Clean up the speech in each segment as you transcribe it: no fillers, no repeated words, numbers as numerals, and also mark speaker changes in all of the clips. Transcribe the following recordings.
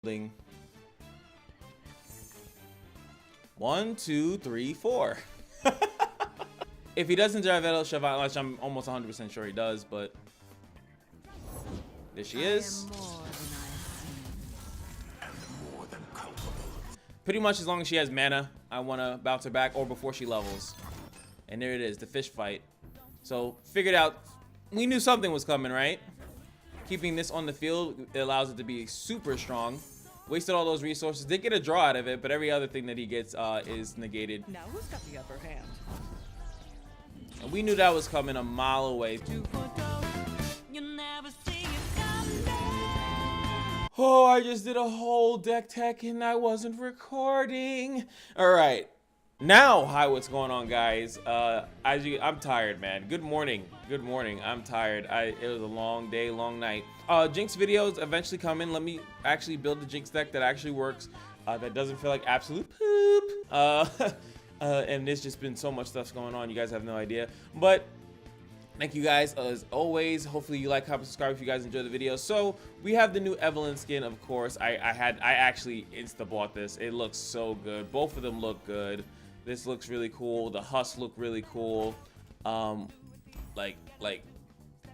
Speaker 1: building. 1, 2, 3, 4. If he doesn't drive out Shyvanna, which I'm almost 100% sure he does, but there she is. Pretty much as long as she has mana, I want to bounce her back or before she levels. And there it is, the fish fight. So figured out, we knew something was coming, right? Keeping this on the field, it allows it to be super strong. Wasted all those resources, did get a draw out of it, but every other thing that he gets is negated.
Speaker 2: Now who's got the upper hand?
Speaker 1: And we knew that was coming a mile away. Oh, I just did a whole deck tech and I wasn't recording. All right, now, hi, what's going on, guys? I'm tired, man. Good morning. Good morning. I'm tired. It was a long day, long night. Jinx videos eventually coming. Let me actually build the Jinx deck that actually works. That doesn't feel like absolute poop. And there's just been so much stuff going on. You guys have no idea. But thank you guys as always. Hopefully you like, comment, subscribe if you guys enjoy the video. So we have the new Evelynn skin, of course. I actually insta bought this. It looks so good. Both of them look good. This looks really cool. The husks look really cool. Like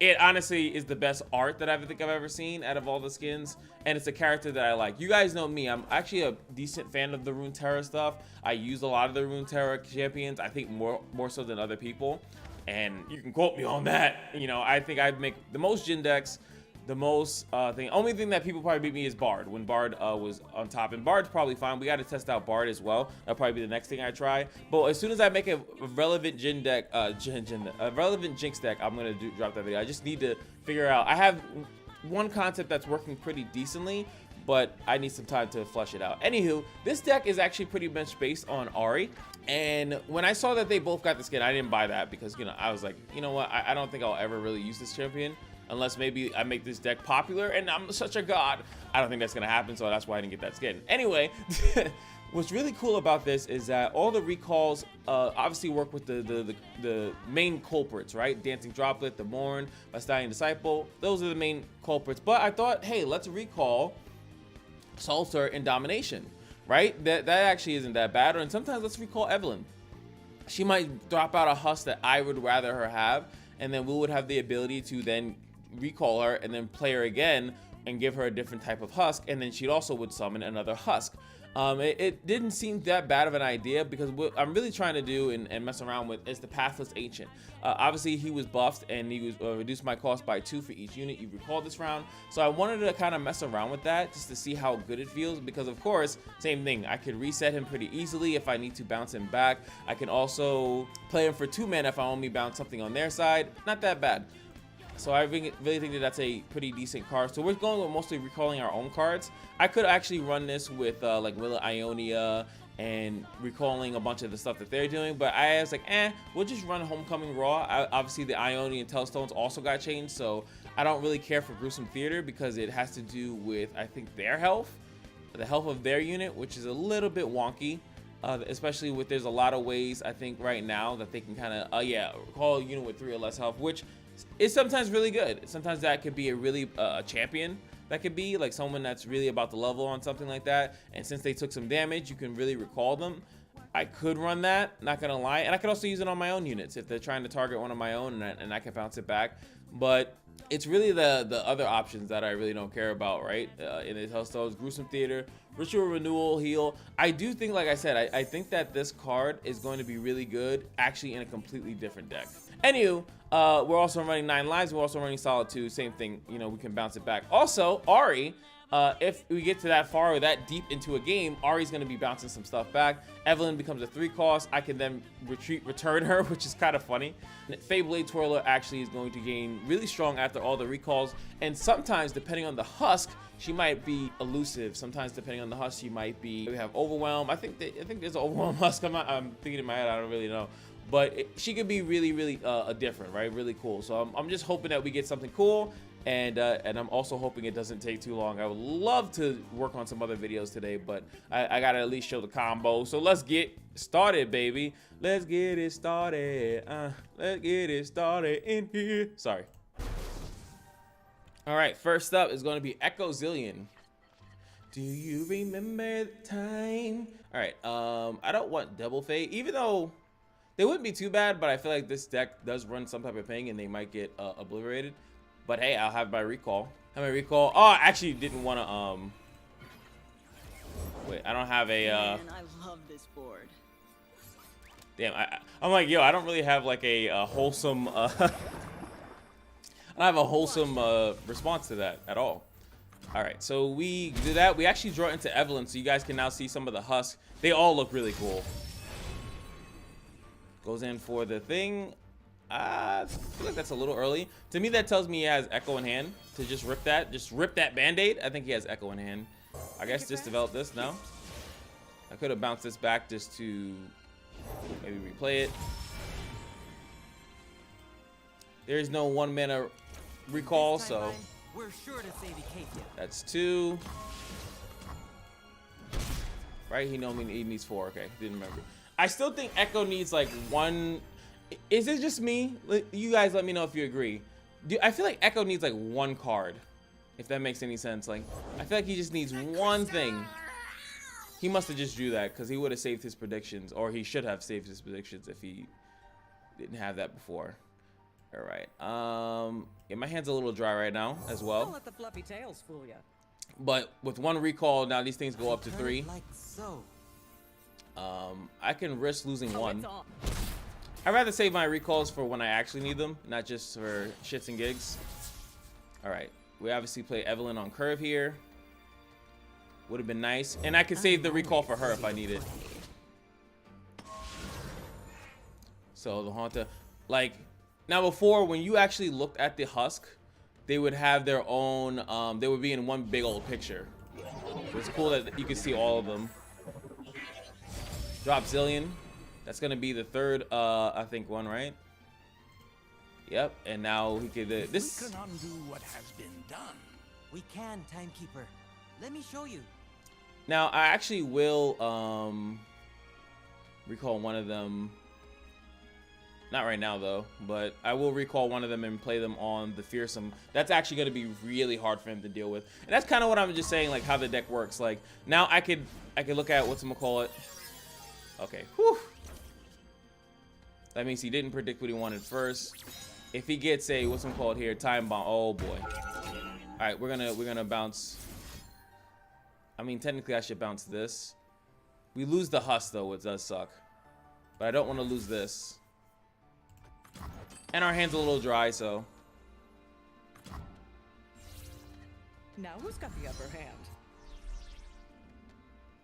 Speaker 1: it honestly is the best art that I think I've ever seen out of all the skins, and it's a character that I like. You guys know me, I'm actually a decent fan of the Runeterra stuff. I use a lot of the Runeterra champions, I think more so than other people, and you can quote me on that. You know, I think I'd make the most Jin decks, the most only thing that people probably beat me is Bard when Bard was on top, and Bard's probably fine. We got to test out Bard as well. That'll probably be the next thing I try. But as soon as I make a relevant Jin deck, a relevant Jinx deck, I'm gonna drop that video. I just need to figure out. I have one concept that's working pretty decently, but I need some time to flush it out. Anywho, this deck is actually pretty much based on AHRI. And when I saw that they both got the skin, I didn't buy that because, you know, I was like, you know what, I don't think I'll ever really use this champion unless maybe I make this deck popular and I'm such a god. I don't think that's gonna happen, so that's why I didn't get that skin. Anyway, what's really cool about this is that all the recalls obviously work with the main culprits, right? Dancing Droplet, the Morn, Stallion Disciple, those are the main culprits. But I thought, hey, let's recall Salter and Domination, right? That actually isn't that bad. And sometimes let's recall Evelynn. She might drop out a husk that I would rather her have, and then we would have the ability to then recall her and then play her again and give her a different type of husk, and then she also would summon another husk. It didn't seem that bad of an idea because what I'm really trying to do and mess around with is the Pathless Ancient. Obviously he was buffed and he was reduced my cost by 2 for each unit you recall this round, so I wanted to kind of mess around with that just to see how good it feels, because of course, same thing, I could reset him pretty easily if I need to bounce him back. I can also play him for 2 mana if I only bounce something on their side. Not that bad. So I really think that that's a pretty decent card. So we're going with mostly recalling our own cards. I could actually run this with like Willa Ionia and recalling a bunch of the stuff that they're doing, but I was like, we'll just run Homecoming Raw. Obviously the Ionia and Telstones also got changed, so I don't really care for Gruesome Theater because it has to do with, I think, their health, the health of their unit, which is a little bit wonky. Especially with, there's a lot of ways I think right now that they can kind of recall a unit with 3 or less health, which is sometimes really good. Sometimes that could be a really champion, that could be like someone that's really about the level on something like that, and since they took some damage you can really recall them. I could run that, not gonna lie, and I could also use it on my own units if they're trying to target one of my own, and I can bounce it back. But it's really the other options that I really don't care about, right? In the Hellstones, Gruesome Theater, Ritual Renewal, Heal. I do think, like I said, I think that this card is going to be really good actually in a completely different deck. Anywho, we're also running 9 lives, we're also running Solitude, same thing, you know, we can bounce it back. Also, AHRI, if we get to that far or that deep into a game, AHRI's going to be bouncing some stuff back. Evelynn becomes a 3 cost. I can then return her, which is kind of funny. Feyblade Twirler actually is going to gain really strong after all the recalls, and sometimes depending on the husk, she might be elusive. Sometimes depending on the husk, she might be. We have Overwhelm. I think there's an Overwhelm husk. I'm thinking in my head. I don't really know. But she could be really different, right? Really cool. So I'm just hoping that we get something cool, and I'm also hoping it doesn't take too long. I would love to work on some other videos today, but I gotta at least show the combo. So let's get started, baby. Let's get it started. Let's get it started in here. Sorry. All right, first up is going to be Ekko Zilean. Do you remember the time? All right, I don't want double fate, even though they wouldn't be too bad, but I feel like this deck does run some type of ping and they might get obliterated. But hey, I'll have my recall. Oh, I actually didn't want to, wait, I don't have a,
Speaker 2: Man, I love this board.
Speaker 1: Damn, I'm like, yo, I don't really have like a wholesome, I don't have a wholesome response to that at all. All right, so we do that. We actually draw into Evelynn, so you guys can now see some of the husks. They all look really cool. Goes in for the thing. I feel like that's a little early. To me, that tells me he has Ekko in hand to just rip that Band-Aid. I think he has Ekko in hand. I guess just develop this now. I could have bounced this back just to maybe replay it. There is no 1 mana recall, so
Speaker 2: we're sure to save Hecarim.
Speaker 1: that's 2. Right? He needs 4. Okay, didn't remember. I still think Ekko needs like 1. Is it just me? You guys let me know if you agree. I feel like Ekko needs like 1 card, if that makes any sense. Like, I feel like he just needs 1 thing. He must have just drew that because he would have saved his predictions, or he should have saved his predictions if he didn't have that before. All right. Yeah, my hand's a little dry right now as well.
Speaker 2: Don't let the fluffy tails fool ya.
Speaker 1: But with 1 recall, now these things go up to 3.
Speaker 2: Like so.
Speaker 1: I can risk losing 1. I'd rather save my recalls for when I actually need them, not just for shits and gigs. All right. We obviously play Evelynn on curve here. Would have been nice. And I could save the recall for her if I need it. So the Haunter, like, now before, when you actually looked at the husk, they would have their own, they would be in one big old picture. So it's cool that you can see all of them. Drop Zilean. That's gonna be the 3rd, I think, one, right? Yep, and now he could, this...
Speaker 3: We can undo what has been done.
Speaker 2: We can, Timekeeper. Let me show you.
Speaker 1: Now, I actually will, recall one of them. Not right now, though, but I will recall one of them and play them on the Fearsome. That's actually going to be really hard for him to deal with. And that's kind of what I'm just saying, like, how the deck works. Like, now I could look at, whatchamacallit. Okay, whew. That means he didn't predict what he wanted first. If he gets a, whatchamacallit here, Time Bomb, oh boy. All right, we're gonna bounce. I mean, technically I should bounce this. We lose the husk, though, which does suck. But I don't want to lose this. And our hand's a little dry, so.
Speaker 2: Now who's got the upper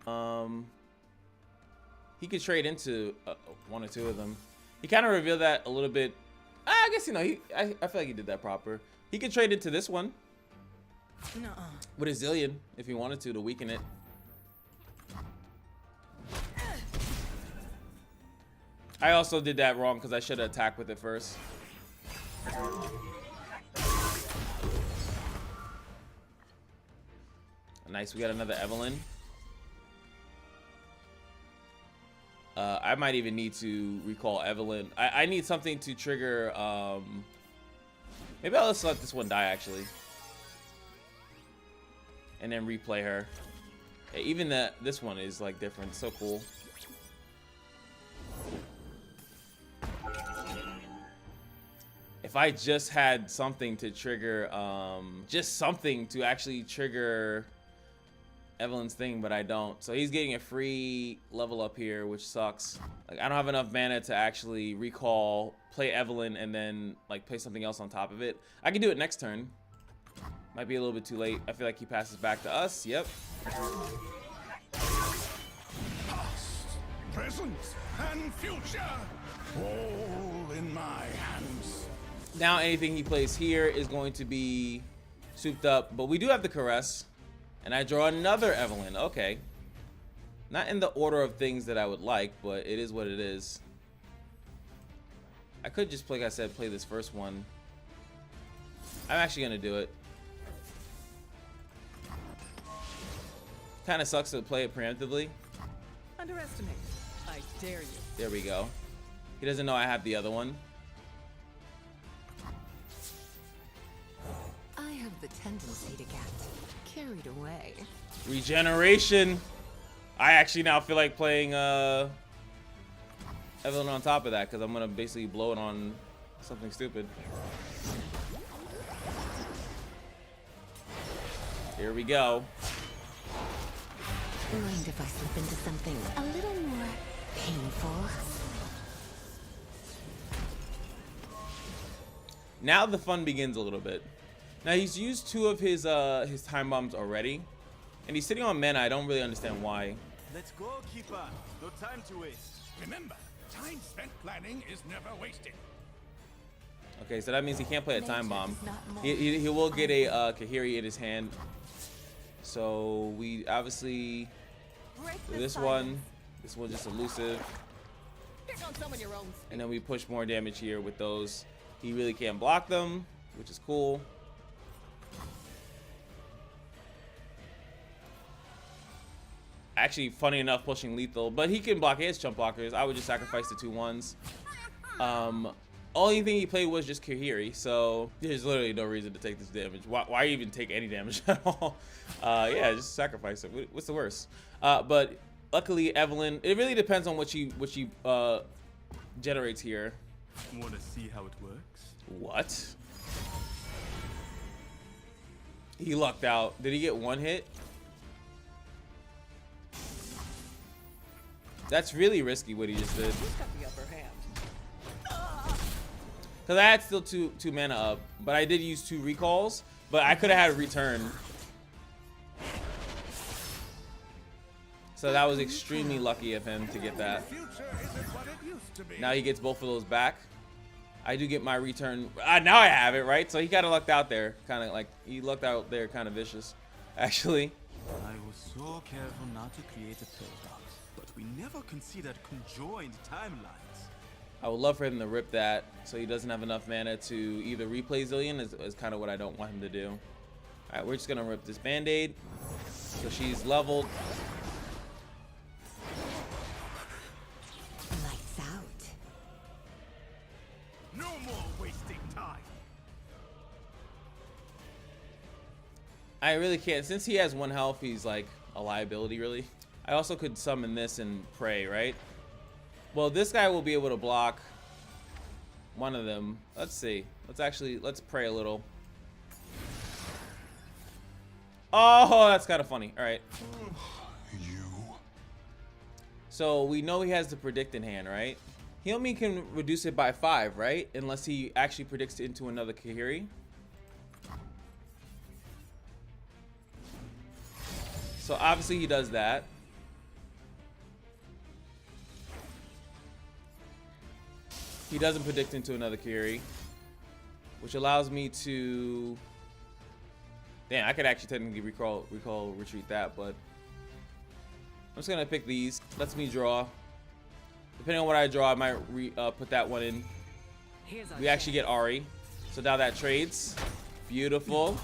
Speaker 2: hand?
Speaker 1: He could trade into 1 or 2 of them. He kind of revealed that a little bit. I guess, you know, I feel like he did that proper. He could trade into this one.
Speaker 2: Nuh-uh.
Speaker 1: With a Zilean, if he wanted to weaken it. I also did that wrong because I should have attacked with it first. Nice, we got another Evelynn. I might even need to recall Evelynn. I need something to trigger, maybe I'll just let this one die, actually. And then replay her. Yeah, even this one is like different. So cool. If I just had something to trigger, just something to actually trigger Evelynn's thing, but I don't. So he's getting a free level up here, which sucks. Like, I don't have enough mana to actually recall, play Evelynn, and then like play something else on top of it. I can do it next turn. Might be a little bit too late. I feel like he passes back to us. Yep.
Speaker 3: Past, present, and future, all in my hands.
Speaker 1: Now anything he plays here is going to be souped up, but we do have the Caress, and I draw another Evelynn. Okay. Not in the order of things that I would like, but it is what it is. I could just, like I said, play this first one. I'm actually gonna do it. Kind of sucks to play it preemptively.
Speaker 2: Underestimate. I dare you.
Speaker 1: There we go. He doesn't know I have the other one.
Speaker 4: I have the tendency to get carried away.
Speaker 1: Regeneration. I actually now feel like playing Evelynn on top of that because I'm gonna basically blow it on something stupid. Here we go.
Speaker 4: Mind if I slip into something a little more painful?
Speaker 1: Now the fun begins a little bit. Now he's used 2 of his time bombs already, and he's sitting on mana. I don't really understand why.
Speaker 5: Let's go, Keeper. No time to waste.
Speaker 3: Remember, time spent planning is never wasted.
Speaker 1: Okay, so that means he can't play a time bomb. He will get a Kahiri in his hand. So we obviously do this one. This one's just elusive. And then we push more damage here with those. He really can't block them, which is cool. Actually, funny enough, pushing lethal, but he can block his chump blockers. I would just sacrifice the 2 ones. Only thing he played was just Kahiri, so there's literally no reason to take this damage. Why even take any damage at all? Yeah, just sacrifice it. What's the worst? But luckily, Evelynn, it really depends on what she generates here.
Speaker 5: Wanna see how it works?
Speaker 1: What? He lucked out. Did he get 1 hit? That's really risky what he just did. Because I had still two mana up, but I did use 2 recalls, but I could have had a return. So that was extremely lucky of him to get that. Now he gets both of those back. I do get my return. Now I have it, right? So he kind of lucked out there. Kind of like, he lucked out there kind of vicious, actually.
Speaker 5: I was so careful not to create a paradox, but we never considered conjoined timelines.
Speaker 1: I would love for him to rip that so he doesn't have enough mana to either replay Zilean, is kind of what I don't want him to do. All right, we're just going to rip this Band-Aid. So she's leveled.
Speaker 4: Lights out.
Speaker 3: No more wasting time.
Speaker 1: I really can't. Since he has 1 health, he's like a liability, really. I also could summon this and pray, right? Well, this guy will be able to block one of them. Let's see. Let's pray a little. Oh, that's kind of funny. All right. So we know he has the predict in hand, right? He only can reduce it by 5, right? Unless he actually predicts it into another Kahiri. So obviously he does that. He doesn't predict into another Kahiri, which allows me to... Damn, I could actually technically recall retreat that, but I'm just gonna pick these. Lets me draw. Depending on what I draw, I might put that one in. We actually get AHRI, so now that trades. Beautiful.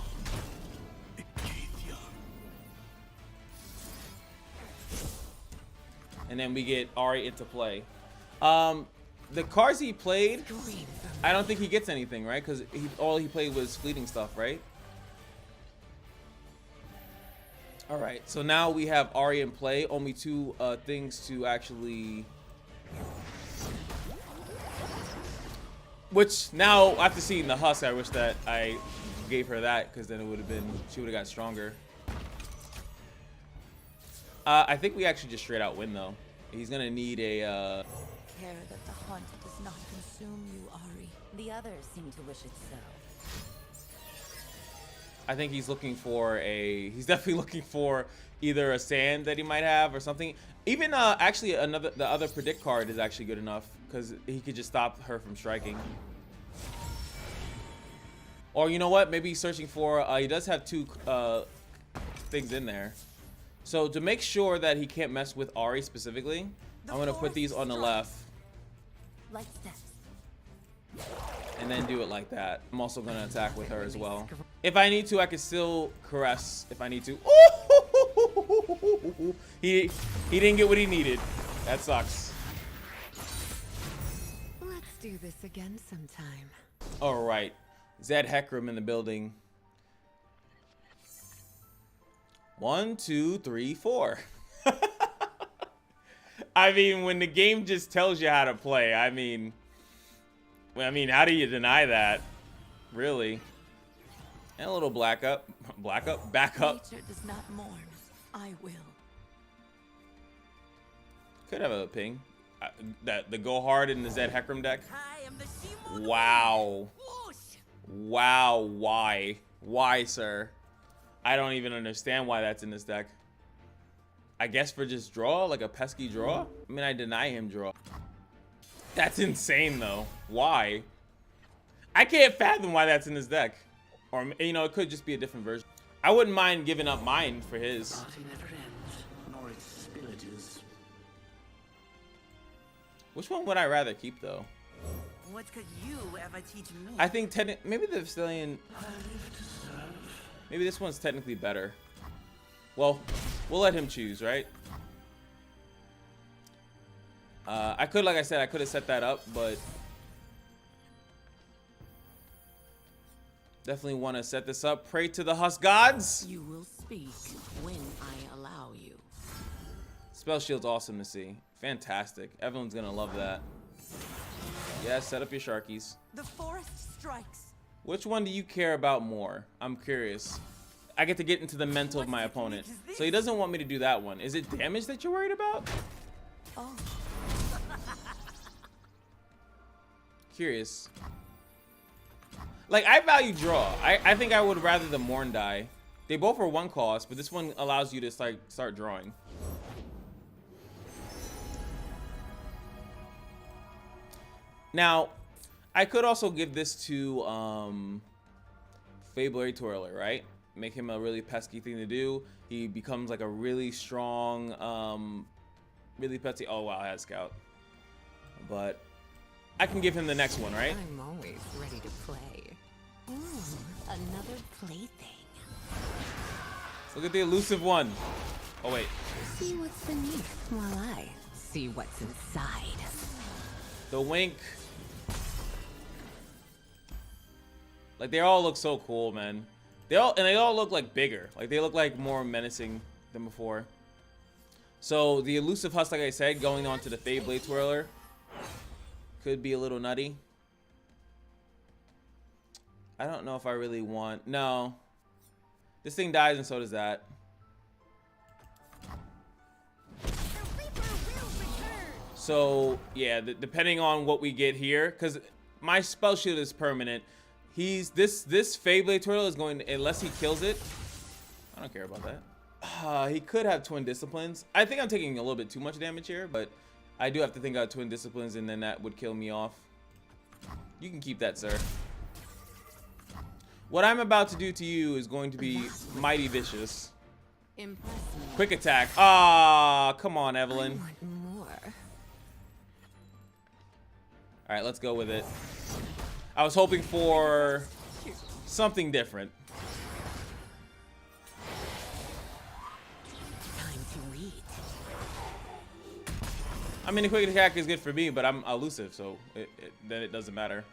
Speaker 1: And then we get AHRI into play. The cards he played, I don't think he gets anything, right? Because all he played was fleeting stuff, right? All right, so now we have AHRI in play. Only 2 things to actually... Which now, after seeing the husk, I wish that I gave her that, because then it would have been, she would have got stronger. I think we actually just straight out win, though. He's gonna need a...
Speaker 4: Care that the hunt does not consume you, AHRI. The others seem to wish it so.
Speaker 1: I think he's looking for a... He's definitely looking for either a sand that he might have or something. Even actually the other predict card is actually good enough because he could just stop her from striking. Or you know what? Maybe he's searching for... he does have 2 things in there. So to make sure that he can't mess with AHRI specifically, I'm going to put these on the left.
Speaker 4: Light steps.
Speaker 1: And then do it like that. I'm also going to attack with her as well. If I need to, I can still caress if I need to. Ooh! He didn't get what he needed. That sucks.
Speaker 4: Let's do this again sometime.
Speaker 1: All right. Zed Hecarim in the building. 1, 2, 3, 4. I mean, when the game just tells you how to play, I mean, how do you deny that? Really? And a little back up.
Speaker 4: Nature does not mourn. I will.
Speaker 1: Could have a ping. The go hard in the Zed Hecarim deck.
Speaker 2: I am the Shimon.
Speaker 1: Wow.
Speaker 2: Whoosh.
Speaker 1: Wow. Why? Why, sir? I don't even understand why that's in this deck. I guess for just draw, like a pesky draw? I mean, I deny him draw. That's insane, though. Why? I can't fathom why that's in this deck. Or, you know, it could just be a different version. I wouldn't mind giving up mine for his.
Speaker 5: Party never ends, nor its spillages.
Speaker 1: Which one would I rather keep, though?
Speaker 2: What could you ever teach me?
Speaker 1: I think maybe the Zilean. Maybe this one's technically better. Well, we'll let him choose, right? I could, like I said, I could have set that up, but definitely want to set this up. Pray to the Husk gods.
Speaker 6: You will speak when I allow you.
Speaker 1: Spell shield's awesome to see. Fantastic. Evelyn's gonna love that. Yeah, set up your Sharkies.
Speaker 4: The forest strikes.
Speaker 1: Which one do you care about more? I'm curious. I get to get into the mental of my opponent. So he doesn't want me to do that one. Is it damage that you're worried about?
Speaker 4: Oh.
Speaker 1: Curious. Like, I value draw. I think I would rather the Morn die. They both are 1 cost, but this one allows you to start drawing. Now, I could also give this to Fablery Twirler, right? Make him a really pesky thing to do. He becomes like a really strong, really pesky. Oh wow, I had Scout. But I can give him the next one, right?
Speaker 6: I'm always ready to play.
Speaker 4: Another plaything.
Speaker 1: Look at the elusive one. Oh wait,
Speaker 6: See what's beneath while I see what's inside.
Speaker 1: the wink. Like they all look so cool, man. They all look like bigger. Like they look like more menacing than before. So the elusive Husk, like I said, going on to the Feyblade Twirler could be a little nutty. I don't know if I really want. No, this thing dies and so does that. So yeah, depending on what we get here, because my spell shield is permanent. This Feyblade Turtle is going to, unless he kills it. I don't care about that. He could have Twin Disciplines. I think I'm taking a little bit too much damage here, but I do have to think about Twin Disciplines, and then that would kill me off. You can keep that, sir. What I'm about to do to you is going to be mighty vicious.
Speaker 6: Impress me.
Speaker 1: Quick attack. Ah, come on, Evelynn.
Speaker 6: I want more.
Speaker 1: All right, let's go with it. I was hoping for something different.
Speaker 6: Time to eat.
Speaker 1: I mean, the quick attack is good for me, but I'm elusive, so then it doesn't matter.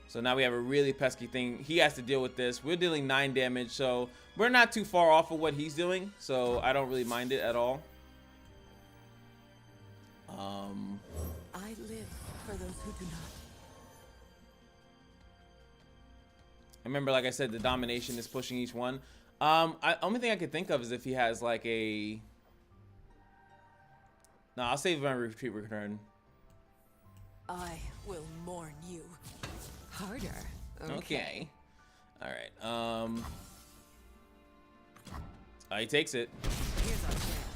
Speaker 1: So now we have a really pesky thing. He has to deal with this. We're dealing 9 damage, so we're not too far off of what he's doing, so I don't really mind it at all.
Speaker 4: I live for those who do not.
Speaker 1: Remember, like I said, the domination is pushing each one. Only thing I could think of is if he has like a. No, I'll save my retreat return.
Speaker 4: I will mourn you.
Speaker 6: Harder.
Speaker 1: Okay. All right. He takes it.
Speaker 6: Here's our chance.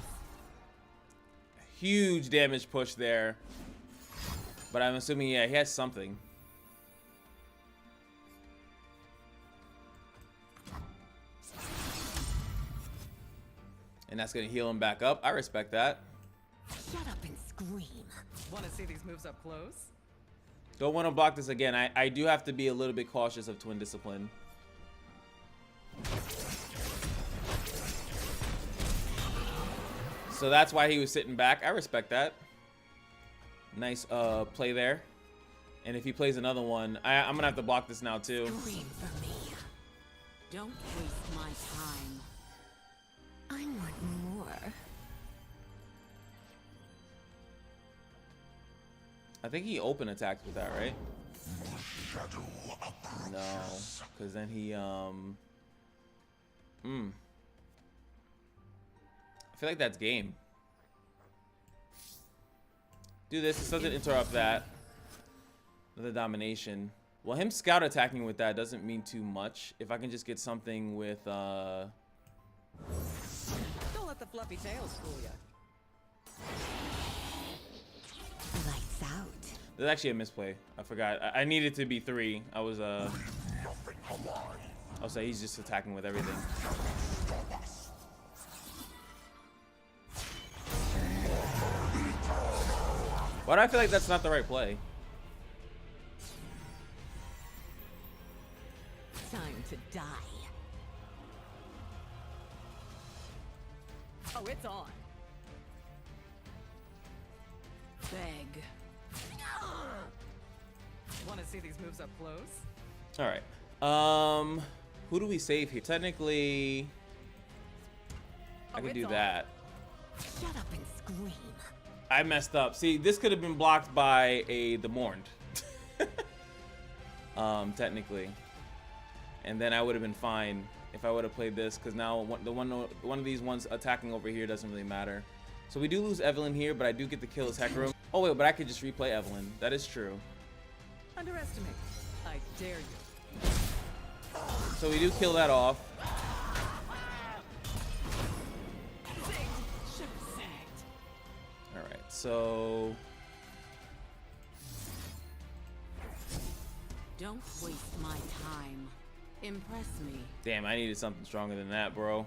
Speaker 1: Huge damage push there. But I'm assuming, yeah, he has something. And that's gonna heal him back up. I respect that.
Speaker 6: Shut up and scream.
Speaker 7: Want to see these moves up close?
Speaker 1: Don't want to block this again. I do have to be a little bit cautious of Twin Discipline. So that's why he was sitting back. I respect that. Nice play there. And if he plays another one, I'm gonna have to block this now too.
Speaker 6: Scream for me. Don't waste my time. I want more.
Speaker 1: I think he open attacks with that, right? No, because then he I feel like that's game. Do this. This doesn't interrupt that. The domination. Well, him scout attacking with that doesn't mean too much. If I can just get something with
Speaker 7: Don't let the fluffy tails fool you.
Speaker 6: Lights out.
Speaker 1: There's actually a misplay. I forgot. I needed to be 3. I was I'll say he's just attacking with everything. Why do I feel like that's not the right play?
Speaker 6: Time to die.
Speaker 7: Oh, it's on.
Speaker 6: Beg.
Speaker 7: Want to see these moves up close?
Speaker 1: All right. Who do we save here? Technically, I can
Speaker 7: it's
Speaker 1: do
Speaker 7: on.
Speaker 1: that.
Speaker 6: Shut up and scream.
Speaker 1: I messed up. See, this could have been blocked by the Mourned. Technically. And then I would have been fine if I would have played this, because now one of these ones attacking over here doesn't really matter. So we do lose Evelynn here, but I do get to kill his Hecarim. Oh wait, but I could just replay Evelynn. That is true.
Speaker 7: Underestimate. I dare you.
Speaker 1: So we do kill that off. All right, so
Speaker 6: Don't waste my time. Impress me.
Speaker 1: damn, I needed something stronger than that, bro.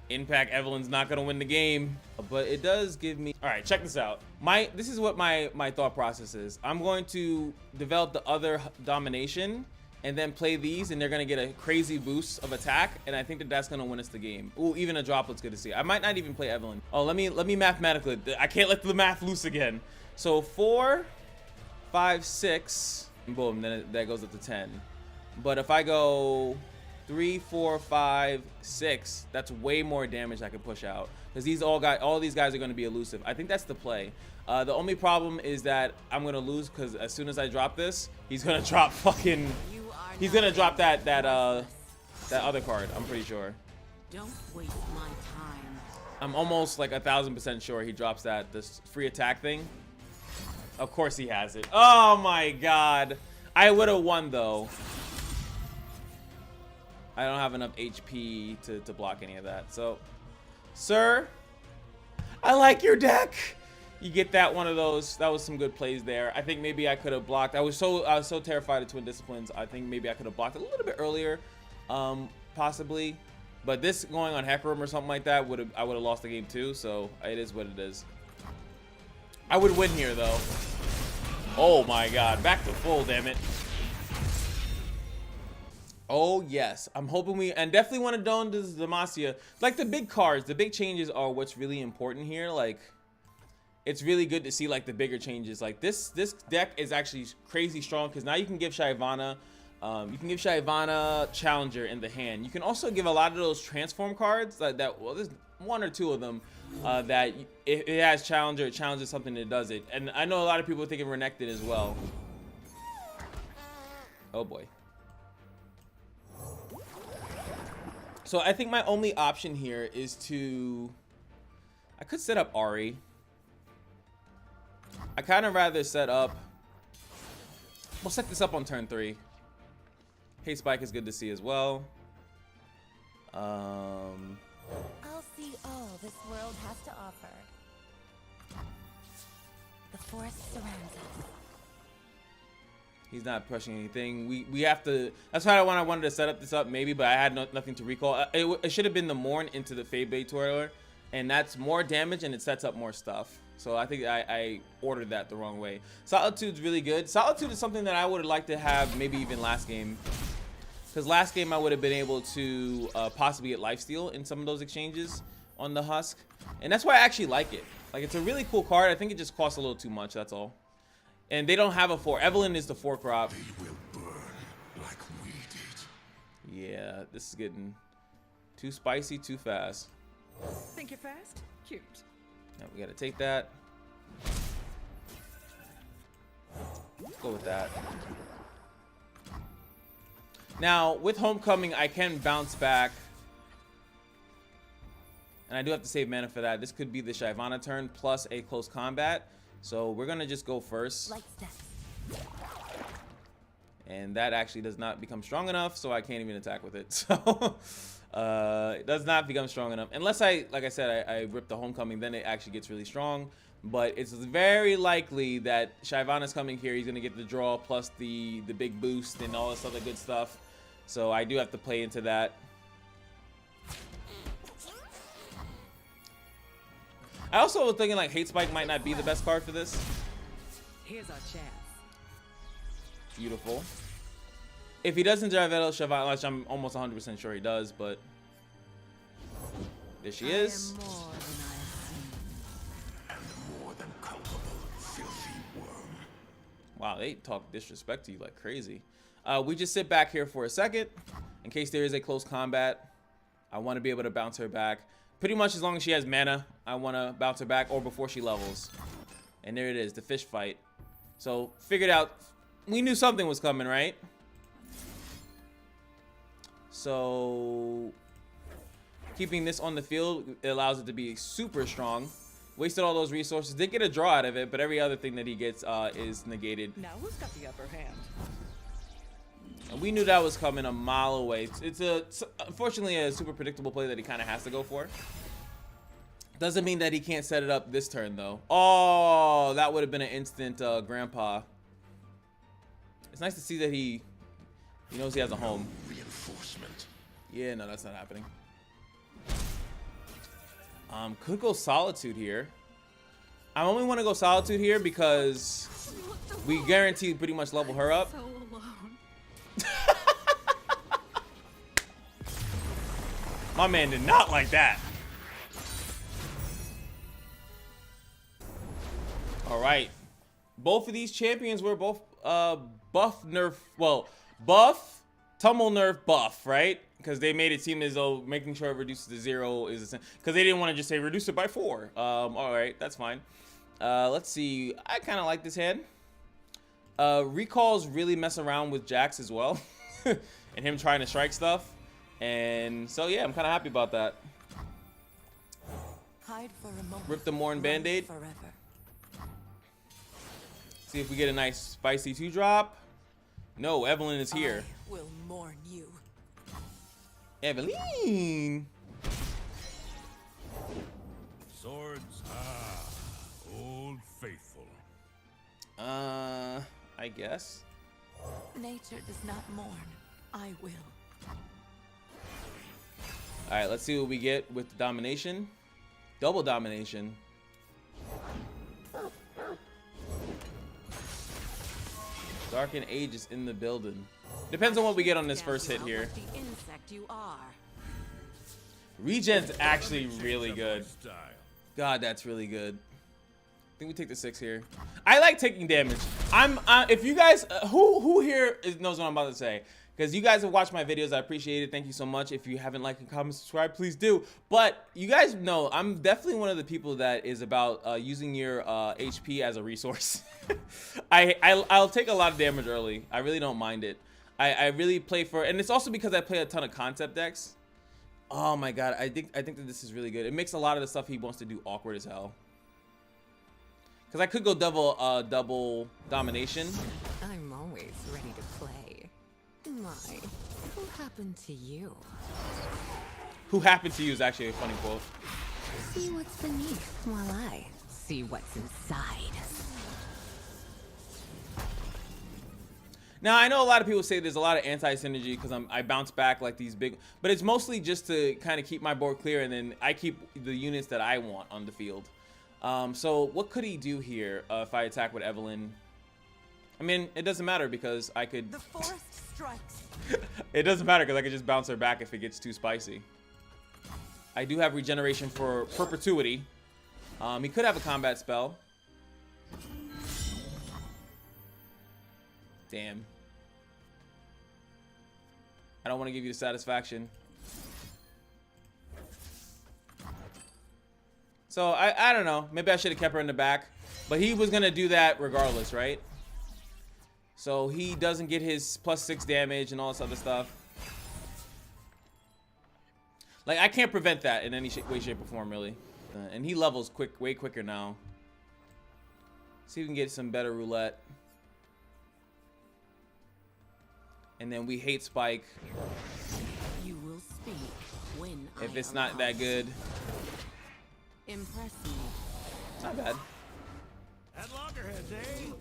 Speaker 1: Impact Evelynn's not gonna win the game, but it does give me. All right, check this out. This is what my thought process is. I'm going to develop the other domination and then play these, and they're gonna get a crazy boost of attack, and I think that that's gonna win us the game. Ooh, even a droplet's good to see. I might not even play Evelynn. Oh, let me mathematically. I can't let the math loose again. So 4, 5, 6, and boom, then that goes up to 10. But if I go 3, 4, 5, 6, that's way more damage I can push out, because all these guys are going to be elusive. I think that's the play. The only problem is that I'm going to lose, because as soon as I drop this, he's going to drop fucking. He's going to drop that other card. I'm pretty sure.
Speaker 6: Don't waste my time.
Speaker 1: I'm almost like 1000% sure he drops this free attack thing. Of course he has it. Oh my god. I would have won though. I don't have enough HP to block any of that. So, sir, I like your deck. You get that one of those. That was some good plays there. I think maybe I could have blocked. I was so terrified of Twin Disciplines. I think maybe I could have blocked a little bit earlier, possibly. But this going on Hecarim or something like that I would have lost the game too. So it is what it is. I would win here though. Oh my god, back to full, damn it. Oh yes, I'm hoping and definitely want to don this Demacia. Like the big cards, the big changes are what's really important here. Like it's really good to see like the bigger changes. Like this deck is actually crazy strong, because now you can give Shyvanna, Challenger in the hand. You can also give a lot of those transform cards well, there's 1 or 2 of them that it has Challenger, it challenges something that does it. And I know a lot of people think of Renekton as well. Oh boy. So I think my only option here is I could set up AHRI. I kind of rather we'll set this up on turn 3. Hey, Spike is good to see as well.
Speaker 4: I'll see all this world has to offer. The forest surrounds us.
Speaker 1: He's not pushing anything. We have to. That's why I wanted to set this up maybe, but I had nothing to recall. It should have been the Mourn into the Fade Twirler, and that's more damage and it sets up more stuff. So I think I ordered that the wrong way. Solitude's really good. Solitude is something that I would have liked to have maybe even last game, because last game I would have been able to possibly get lifesteal in some of those exchanges on the Husk, and that's why I actually like it. Like it's a really cool card. I think it just costs a little too much. That's all. And they don't have a 4. Evelynn is the 4 crop.
Speaker 3: They will burn like we did.
Speaker 1: Yeah, this is getting too spicy, too fast.
Speaker 7: Think you're fast? Cute.
Speaker 1: Now we gotta take that. Let's go with that. Now, with Homecoming, I can bounce back. And I do have to save mana for that. This could be the Shyvanna turn plus a close combat. So we're gonna just go first.
Speaker 4: Light steps.
Speaker 1: And that actually does not become strong enough, so I can't even attack with it. So it does not become strong enough. Unless like I said, I rip the Homecoming, then it actually gets really strong. But it's very likely that Shyvanna's coming here. He's gonna get the draw plus the big boost and all this other good stuff. So I do have to play into that. I also was thinking like Hate Spike might not be the best card for this.
Speaker 7: Here's our chance.
Speaker 1: Beautiful. If he doesn't drive Shyvanna, which I'm almost 100% sure he does, but there she is.
Speaker 6: I am more than I have seen.
Speaker 3: More than culpable, filthy worm.
Speaker 1: Wow, they talk disrespect to you like crazy. We just sit back here for a second in case there is a close combat. I want to be able to bounce her back. Pretty much as long as she has mana, I want to bounce her back or before she levels. And there it is, the fish fight. So figured out, we knew something was coming, right? So keeping this on the field, it allows it to be super strong. Wasted all those resources, did get a draw out of it, but every other thing that he gets is negated.
Speaker 7: Now who's got the upper hand?
Speaker 1: And we knew that was coming a mile away. It's unfortunately a super predictable play that he kind of has to go for. Doesn't mean that he can't set it up this turn though. Oh, that would have been an instant grandpa. It's nice to see that he knows he has a home.
Speaker 3: Reinforcement.
Speaker 1: Yeah, no, that's not happening. Could go Solitude here. I only want to go Solitude here because we guarantee pretty much level her up.
Speaker 6: So alone.
Speaker 1: My man did not like that. All right. Both of these champions were both buff, nerf, well, buff, tumble, nerf, buff, right? Because they made it seem as though making sure it reduces to 0 is the same. Because they didn't want to just say reduce it by 4. All right, that's fine. Let's see. I kind of like this hand. Recalls really mess around with Jax as well. And him trying to strike stuff. And so, yeah, I'm kind of happy about that.
Speaker 4: Hide for a moment.
Speaker 1: Rip the Orn Band-Aid.
Speaker 4: Forever.
Speaker 1: See if we get a nice spicy 2-drop. No, Evelynn is here.
Speaker 4: I will mourn you.
Speaker 1: Evelynn.
Speaker 3: Swords, old faithful.
Speaker 1: I guess.
Speaker 4: Nature does not mourn. I will.
Speaker 1: All right, let's see what we get with the domination. Double domination. Darken Age is in the building. Depends on what we get on this first hit here.
Speaker 6: The insect you are.
Speaker 1: Regen's actually really good. God, that's really good. I think we take the 6 here. I like taking damage. If you guys, who here knows what I'm about to say? Because you guys have watched my videos, I appreciate it. Thank you so much. If you haven't liked and comment, subscribe, please do. But you guys know I'm definitely one of the people that is about using your HP as a resource. I'll take a lot of damage early. I really don't mind it. I really play for, and it's also because I play a ton of concept decks. Oh my god, I think that this is really good. It makes a lot of the stuff he wants to do awkward as hell. Because I could go double domination.
Speaker 6: I'm always ready to play. My, who happened to you?
Speaker 1: Who happened to you is actually a funny quote.
Speaker 6: See what's beneath while I see what's inside.
Speaker 1: Now, I know a lot of people say there's a lot of anti-synergy because I bounce back like these big, but it's mostly just to kind of keep my board clear, and then I keep the units that I want on the field. So what could he do here if I attack with Evelynn? I mean, it doesn't matter because I could...
Speaker 4: The forest strikes.
Speaker 1: It doesn't matter because I could just bounce her back if it gets too spicy. I do have regeneration for perpetuity. He could have a combat spell. Damn. I don't want to give you the satisfaction. So I don't know. Maybe I should have kept her in the back. But he was going to do that regardless, right? So he doesn't get his +6 damage and all this other stuff. Like, I can't prevent that in any way, shape, or form, really. And he levels way quicker now. See if we can get some better roulette. And then we hate Spike.
Speaker 6: You will speak when
Speaker 1: If
Speaker 6: I
Speaker 1: it's not
Speaker 6: allow.
Speaker 1: that good.
Speaker 6: Impress me.
Speaker 1: It's not bad.
Speaker 3: At loggerheads, eh?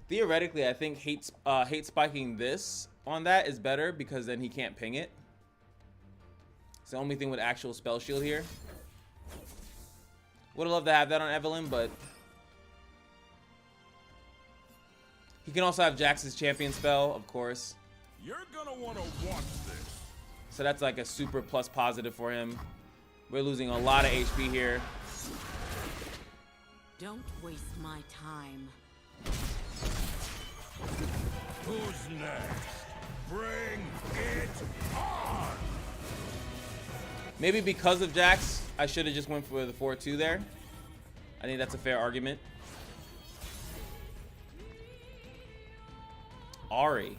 Speaker 1: Theoretically, I think hate spiking this on that is better because then he can't ping it. It's the only thing with actual spell shield here. Would have loved to have that on Evelynn, but he can also have Jax's champion spell, of course.
Speaker 3: You're gonna want to watch this.
Speaker 1: So that's like a super plus positive for him. We're losing a lot of HP here.
Speaker 6: Don't waste my time.
Speaker 3: Who's next? Bring it on!
Speaker 1: Maybe because of Jax, I should have just went for the 4-2 there. I think that's a fair argument. AHRI.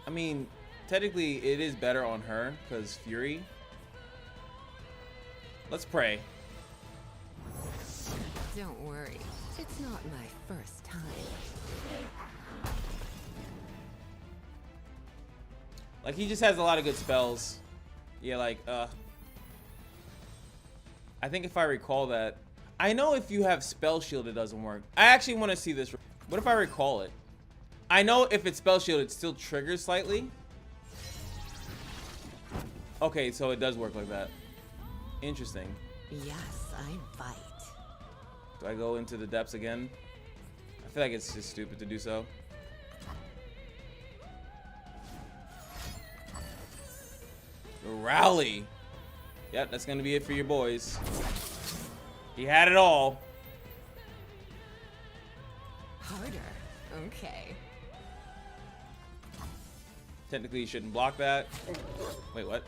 Speaker 1: I mean, technically it is better on her because Fury. Let's pray.
Speaker 6: Don't worry. It's not my first time.
Speaker 1: Like, he just has a lot of good spells. Yeah, like, I think if I recall that. I know if you have spell shield, it doesn't work. I actually want to see this. What if I recall it? I know if it's spell shield, it still triggers slightly. Okay, so it does work like that. Interesting.
Speaker 6: Yes, I bite.
Speaker 1: Do I go into the depths again? I feel like it's just stupid to do so. Rally. Yep, that's gonna be it for your boys. He had it all.
Speaker 6: Harder. Okay.
Speaker 1: Technically, you shouldn't block that. Wait, what?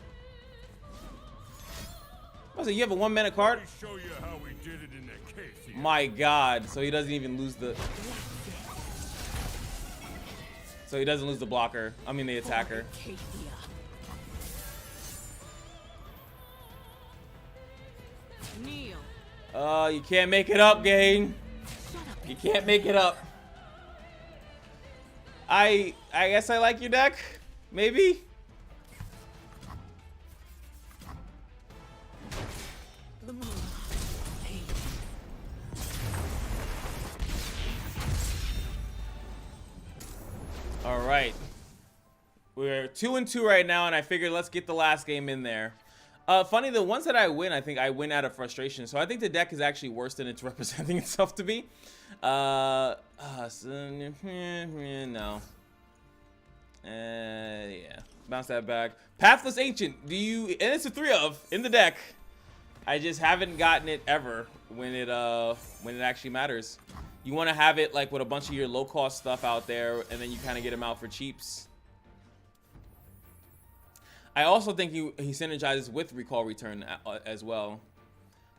Speaker 1: Oh, so you have a 1-mana card?
Speaker 3: Let me show you how we did it in the case here.
Speaker 1: My God! So he doesn't even lose the. So he doesn't lose the blocker. I mean the attacker.
Speaker 6: Kneel.
Speaker 1: You can't make it up, gang. You can't make it up. I guess I like your deck. Maybe.
Speaker 6: The moon.
Speaker 1: All right. We're 2-2 right now, and I figured let's get the last game in there. Funny, the ones that I win, I think I win out of frustration. So I think the deck is actually worse than it's representing itself to be. No. Yeah. Bounce that back. Pathless Ancient. Do you? And it's a 3-of in the deck. I just haven't gotten it ever when it actually matters. You want to have it like with a bunch of your low cost stuff out there, and then you kind of get them out for cheaps. I also think he synergizes with Recall Return as well.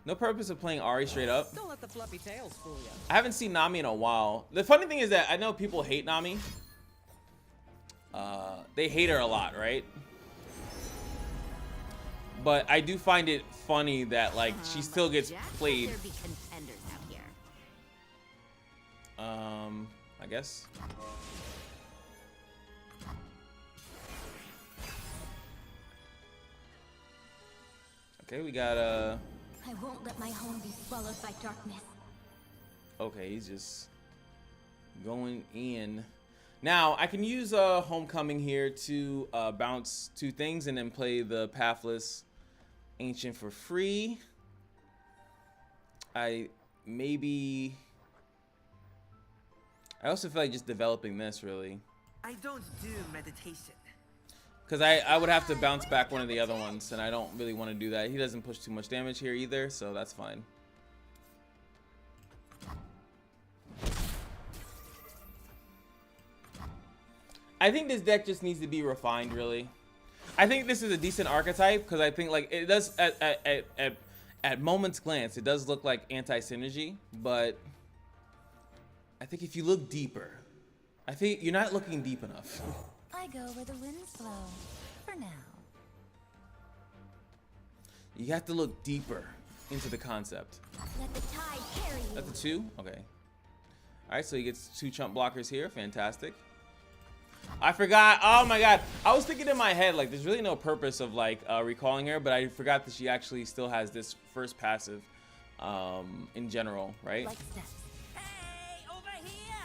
Speaker 1: No purpose of playing AHRI straight up.
Speaker 7: Don't let the fluffy tails fool you.
Speaker 1: I haven't seen Nami in a while. The funny thing is that I know people hate Nami. They hate her a lot, right? But I do find it funny that like she still gets played.
Speaker 4: There be contenders out here.
Speaker 1: I guess. Okay, we got
Speaker 4: I won't let my home be swallowed by darkness.
Speaker 1: Okay, he's just going in. Now, I can use Homecoming here to bounce 2 things and then play the Pathless Ancient for free. I also feel like just developing this, really.
Speaker 8: I don't do meditation.
Speaker 1: Because I would have to bounce back one of the other ones, and I don't really want to do that. He doesn't push too much damage here either, so that's fine. I think this deck just needs to be refined, really. I think this is a decent archetype because I think like it does at moment's glance it does look like anti-synergy, but I think if you look deeper, I think you're not looking deep enough.
Speaker 4: I go where the winds blow, for now.
Speaker 1: You have to look deeper into the concept.
Speaker 4: Let the tide carry you.
Speaker 1: That's a 2? Okay. Alright, so he gets 2 chump blockers here. Fantastic. I forgot. Oh my god. I was thinking in my head, like, there's really no purpose of, like, recalling her, but I forgot that she actually still has this first passive in general, right?
Speaker 4: Like steps. Hey, over here!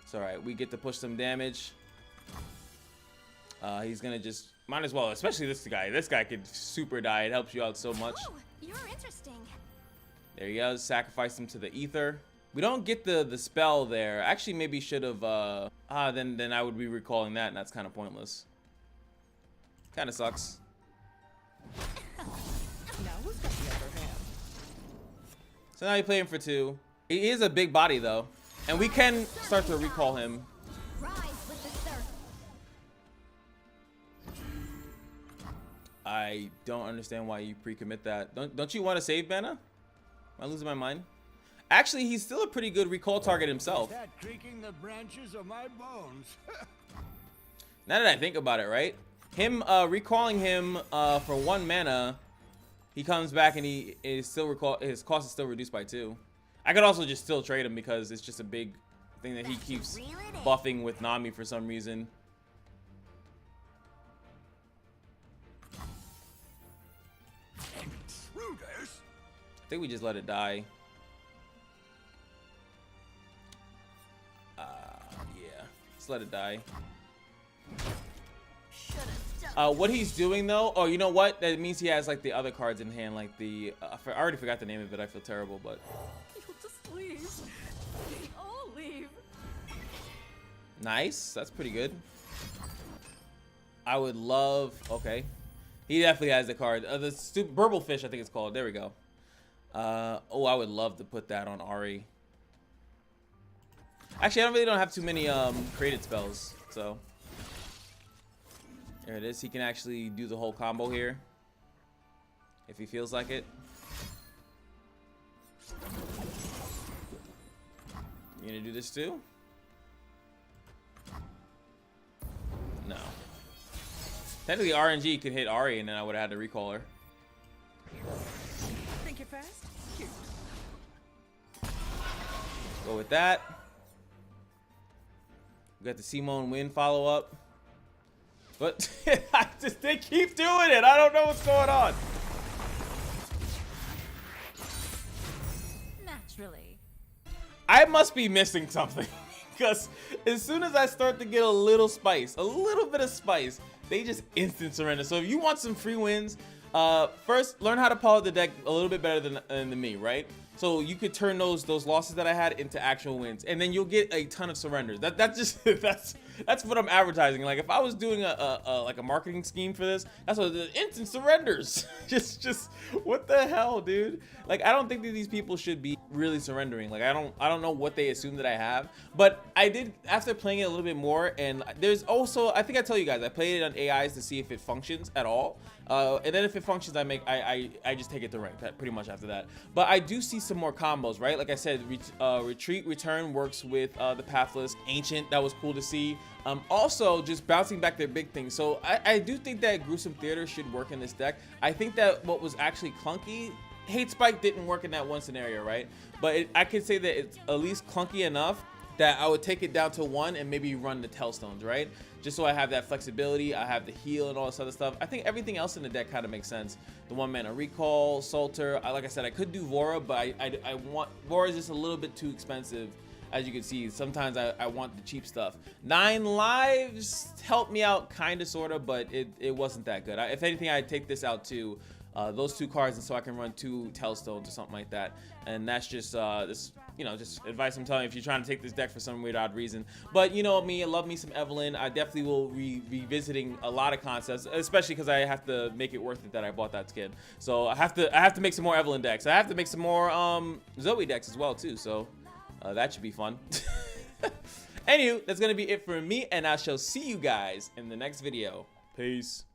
Speaker 1: It's alright. We get to push some damage. He's gonna just... Might as well, especially this guy. This guy could super die. It helps you out so much.
Speaker 4: Oh, you're interesting.
Speaker 1: There he goes. Sacrifice him to the ether. We don't get the spell there. Actually, maybe should have. Then I would be recalling that, and that's kind of pointless. Kind of sucks.
Speaker 7: Now who's got the upper hand?
Speaker 1: So now you play him for 2. He is a big body though, and we can start to recall him.
Speaker 4: Rise with the surf.
Speaker 1: I don't understand why you pre-commit that. Don't you want to save mana? Am I losing my mind? Actually, he's still a pretty good recall target himself.
Speaker 3: That creaking the branches of my bones.
Speaker 1: Now that I think about it, right? Him recalling him for 1 mana, he comes back and he is still his cost is still reduced by 2. I could also just still trade him because it's just a big thing that he keeps buffing with Nami for some reason.
Speaker 3: Intruders?
Speaker 1: I think we just let it die. Yeah, just let it die. What he's doing though, oh, you know what? That means he has like the other cards in hand, like the I already forgot the name of it. I feel terrible, but
Speaker 7: You'll just leave. They all leave.
Speaker 1: nice. That's pretty good. I would love. Okay, he definitely has the card. The stupid burble fish, I think it's called. There we go. Oh, I would love to put that on AHRI. Actually, I really don't have too many created spells, so there it is. He can actually do the whole combo here if he feels like it. You gonna do this too? No. Technically, RNG could hit AHRI, and then I would have had to recall her.
Speaker 7: Think you're fast? Cute.
Speaker 1: Go with that. We got the Simone Win follow up. But they keep doing it. I don't know what's going on.
Speaker 4: Naturally.
Speaker 1: I must be missing something. Because as soon as I start to get a little spice, a little bit of spice, they just instant surrender. So if you want some free wins, first learn how to pilot the deck a little bit better than me, right? So you could turn those losses that I had into actual wins, and then you'll get a ton of surrenders. That's just that's what I'm advertising. Like if I was doing a marketing scheme for this, that's what the instant surrenders. just what the hell, dude? Like I don't think that these people should be really surrendering. Like I don't know what they assume that I have, but I did after playing it a little bit more. And there's also, I think I tell you guys, I played it on AIs to see if it functions at all. And then if it functions, I just take it to rank pretty much after that. But I do see some more combos, right? Like I said, retreat return works with the pathless ancient. That was cool to see. Also just bouncing back their big thing. So I do think that gruesome theater should work in this deck. I think that what was actually clunky, hate spike didn't work in that one scenario, right? But I could say that it's at least clunky enough that I would take it down to 1 and maybe run the Tellstones, right? Just so I have that flexibility, I have the heal and all this other stuff. I think everything else in the deck kind of makes sense. The 1 mana recall, Salter. Like I said, I could do Vora, but I want Vora is just a little bit too expensive. As you can see, sometimes I want the cheap stuff. 9 lives helped me out, kind of, sort of, but it wasn't that good. If anything, I'd take this out too. those 2 cards, and so I can run 2 Telstones or something like that. And that's just this, you know, just advice I'm telling you if you're trying to take this deck for some weird odd reason. But you know me, I love me some Evelynn. I definitely will revisiting a lot of concepts, especially because I have to make it worth it that I bought that skin. So I have to make some more Evelynn decks. I have to make some more Zoe decks as well too. So that should be fun. Anywho, that's gonna be it for me, and I shall see you guys in the next video. Peace.